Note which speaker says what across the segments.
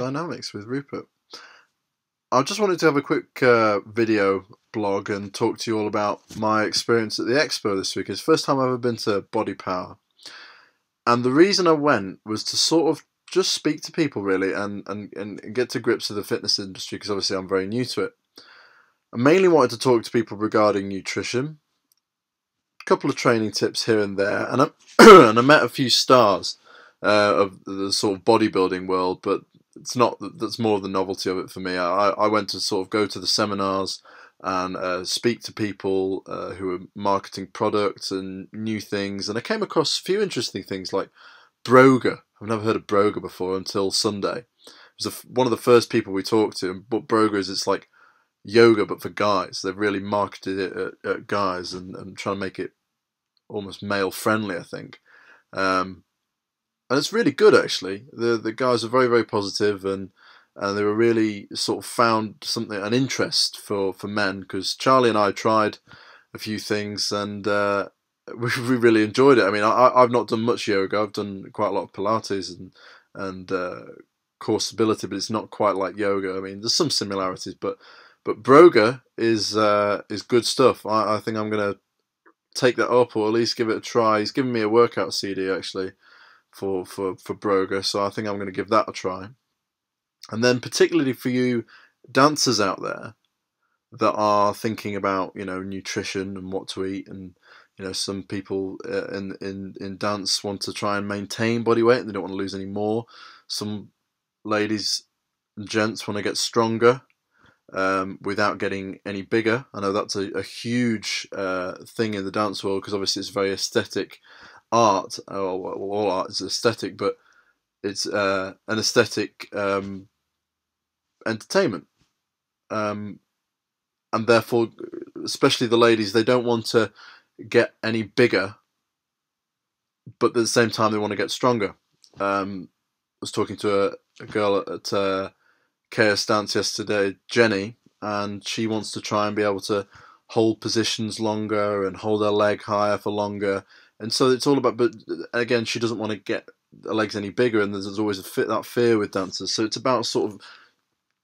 Speaker 1: Dynamics with Rupert. I just wanted to have a quick video blog and talk to you all about my experience at the expo this week. It's the first time I've ever been to Bodypower. And the reason I went was to sort of just speak to people really and get to grips with the fitness industry, because obviously I'm very new to it. I mainly wanted to talk to people regarding nutrition, a couple of training tips here and there, and I met a few stars of the sort of bodybuilding world, but it's not, that's more the novelty of it for me. I went to sort of go to the seminars and speak to people who were marketing products and new things, and I came across a few interesting things like Broga. I've never heard of Broga before until Sunday. It was one of the first people we talked to, and what Broga is, it's like yoga but for guys. They've really marketed it at guys and trying to make it almost male friendly, I think. And it's really good actually. The guys are very, very positive, and they were really sort of found something, an interest for men, because Charlie and I tried a few things and we really enjoyed it. I mean, I've not done much yoga. I've done quite a lot of Pilates and core stability, but it's not quite like yoga. I mean, there's some similarities, but Broga is good stuff. I think I'm gonna take that up, or at least give it a try. He's given me a workout CD actually for Broga, so I think I'm going to give that a try. And then particularly for you dancers out there that are thinking about, you know, nutrition and what to eat, and you know, some people in dance want to try and maintain body weight and they don't want to lose any more. Some ladies and gents want to get stronger without getting any bigger. I know that's a huge thing in the dance world, because obviously it's very aesthetic art. All art is aesthetic, but it's an aesthetic entertainment, and therefore, especially the ladies, they don't want to get any bigger, but at the same time they want to get stronger. I was talking to a girl at KS Dance yesterday, Jenny, and she wants to try and be able to hold positions longer and hold her leg higher for longer. And so it's all about, but again, she doesn't want to get her legs any bigger, and there's always that fear with dancers. So it's about sort of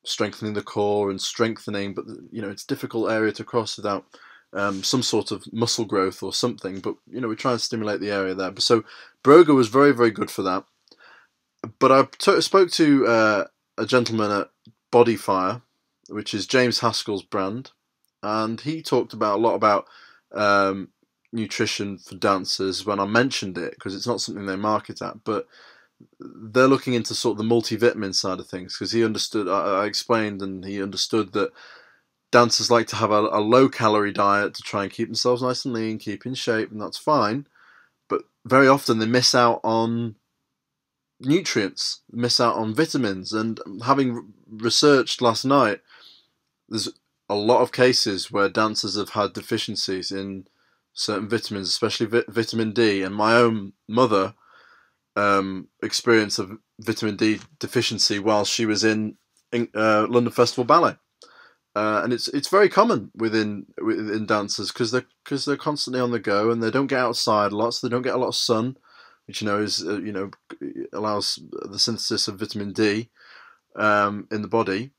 Speaker 1: strengthening the core and strengthening, but you know, it's a difficult area to cross without some sort of muscle growth or something. But you know, we try and stimulate the area there. But so Broga was very, very good for that. But I spoke to a gentleman at Bodypower, which is James Haskell's brand, and he talked about a lot about nutrition for dancers when I mentioned it, because it's not something they market at, but they're looking into sort of the multivitamin side of things, because he understood, I explained, and he understood that dancers like to have a low calorie diet to try and keep themselves nice and lean, keep in shape, and that's fine, but very often they miss out on nutrients, miss out on vitamins. And having researched last night, there's a lot of cases where dancers have had deficiencies in certain vitamins, especially vitamin D, and my own mother experienced a vitamin D deficiency while she was in London Festival Ballet, and it's very common within dancers, because they're constantly on the go and they don't get outside a lot, so they don't get a lot of sun, which you know is allows the synthesis of vitamin D in the body.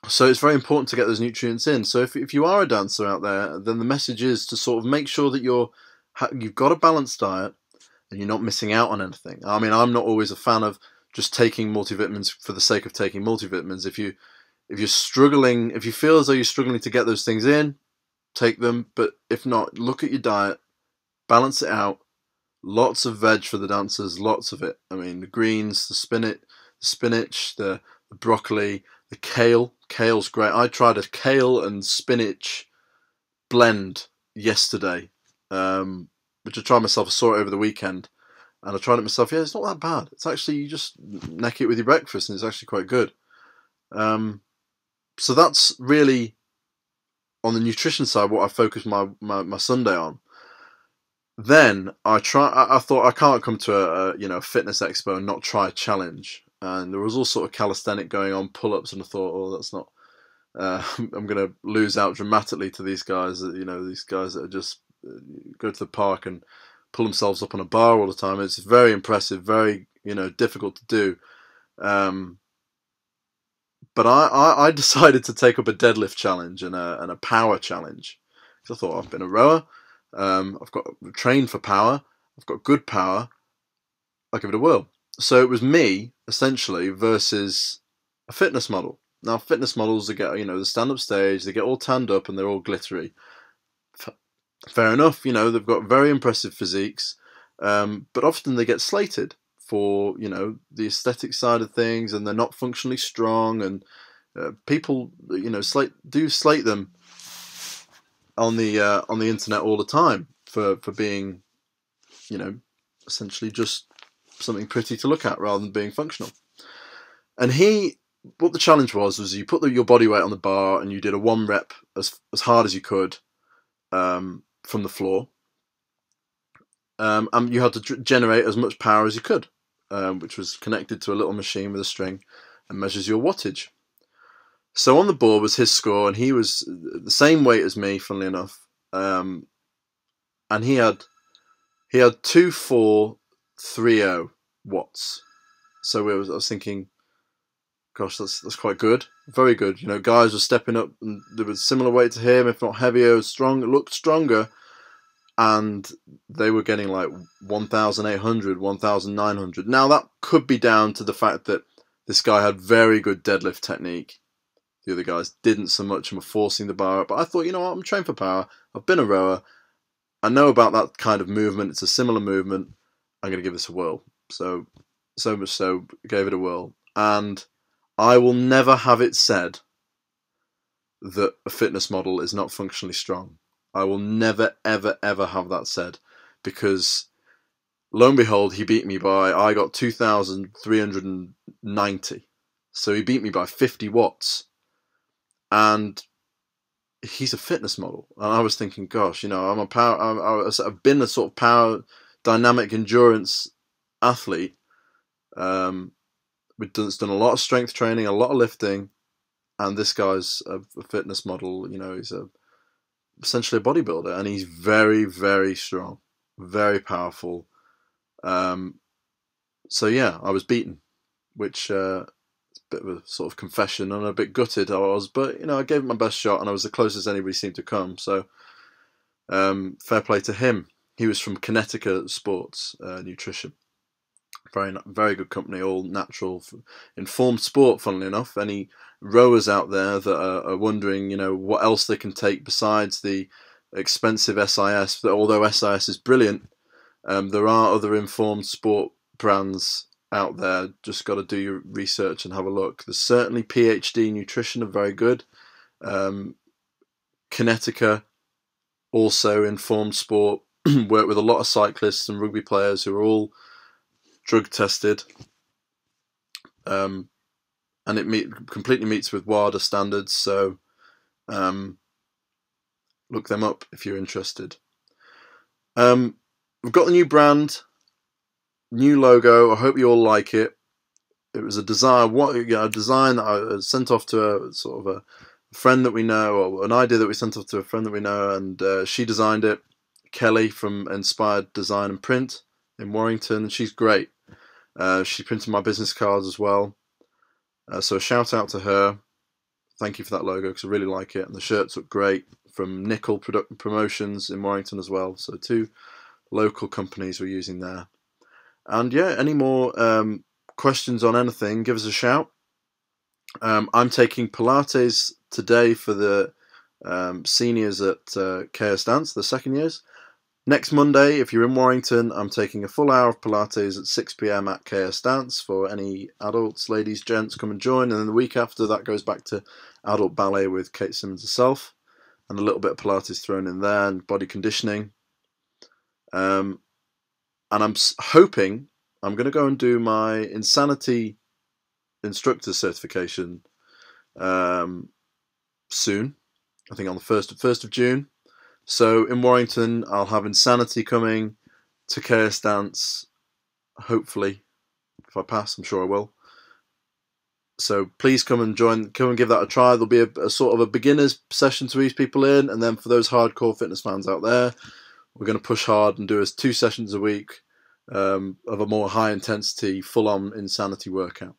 Speaker 1: So it's very important to get those nutrients in. So if you are a dancer out there, then the message is to sort of make sure that you've got a balanced diet and you're not missing out on anything. I mean, I'm not always a fan of just taking multivitamins for the sake of taking multivitamins. If you're struggling, if you feel as though you're struggling to get those things in, take them. But if not, look at your diet, balance it out. Lots of veg for the dancers, lots of it. I mean, the greens, the spinach, the broccoli, the kale. Kale's great. I tried a kale and spinach blend yesterday, which I tried myself. I saw it over the weekend, and I tried it myself. Yeah, it's not that bad. It's actually, you just neck it with your breakfast, and it's actually quite good. So that's really on the nutrition side what I focused my Sunday on. Then I thought I can't come to a fitness expo and not try a challenge. And there was all sort of calisthenic going on, pull-ups, and I thought, oh, that's not. I'm going to lose out dramatically to these guys. These guys that are just go to the park and pull themselves up on a bar all the time. It's very impressive, very difficult to do. But I decided to take up a deadlift challenge and a power challenge. Because I thought, I've been a rower, I've got trained for power, I've got good power, I'll give it a whirl. So it was me, essentially, versus a fitness model. Now, fitness models, they get, they stand up stage, they get all tanned up and they're all glittery. Fair enough, they've got very impressive physiques, but often they get slated for, the aesthetic side of things, and they're not functionally strong, and people, slate them on the internet all the time for being, essentially just something pretty to look at rather than being functional. And what the challenge was you put your body weight on the bar and you did a 1 rep as hard as you could from the floor, and you had to generate as much power as you could, which was connected to a little machine with a string and measures your wattage. So on the board was his score, and he was the same weight as me, funnily enough, and he had 2430 watts. So I was thinking, gosh, that's quite good, very good. Guys were stepping up, and there was similar weight to him, if not heavier, strong, looked stronger, and they were getting like 1,800, 1,900. Now that could be down to the fact that this guy had very good deadlift technique. The other guys didn't so much and were forcing the bar up. But I thought, what, I'm trained for power. I've been a rower. I know about that kind of movement. It's a similar movement. I'm going to give this a whirl. So much so, gave it a whirl. And I will never have it said that a fitness model is not functionally strong. I will never, ever, ever have that said, because lo and behold, he beat me I got 2,390. So he beat me by 50 watts. And he's a fitness model. And I was thinking, gosh, I've been a sort of power, dynamic endurance athlete. We've done a lot of strength training, a lot of lifting, and this guy's a fitness model. He's essentially a bodybuilder, and he's very, very strong, very powerful. So yeah, I was beaten, which it's a bit of a sort of confession, and a bit gutted I was, but I gave it my best shot, and I was the closest anybody seemed to come. So fair play to him. He was from Kinetica Sports Nutrition. Very, very good company, all natural, informed sport, funnily enough. Any rowers out there that are wondering, what else they can take besides the expensive SIS, although SIS is brilliant, there are other informed sport brands out there. Just got to do your research and have a look. There's certainly PhD Nutrition are very good. Kinetica, also informed sport, work with a lot of cyclists and rugby players who are all drug tested, and it completely meets with WADA standards. So look them up if you're interested. We've got the new brand, new logo. I hope you all like it. It was a design that I sent off to a sort of a friend that we know, or an idea that we sent off to a friend that we know, and she designed it. Kelly from Inspired Design and Print in Warrington. She's great. She printed my business cards as well. So a shout out to her. Thank you for that logo, because I really like it. And the shirts look great, from Nickel Promotions in Warrington as well. So 2 local companies we're using there. And yeah, any more questions on anything, give us a shout. I'm taking Pilates today for the seniors at KS Dance, the second years. Next Monday, if you're in Warrington, I'm taking a full hour of Pilates at 6 PM at KS Dance for any adults, ladies, gents, come and join. And then the week after, that goes back to adult ballet with Kate Simmons herself, and a little bit of Pilates thrown in there, and body conditioning. And I'm hoping I'm going to go and do my Insanity instructor certification soon. I think on the 1st of June. So in Warrington, I'll have Insanity coming to KS Dance, hopefully. If I pass, I'm sure I will. So please come and join, come and give that a try. There'll be a sort of a beginner's session to ease people in, and then for those hardcore fitness fans out there, we're going to push hard and do 2 sessions a week of a more high intensity, full-on Insanity workout.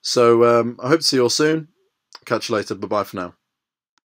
Speaker 1: So I hope to see you all soon. Catch you later. Bye bye for now.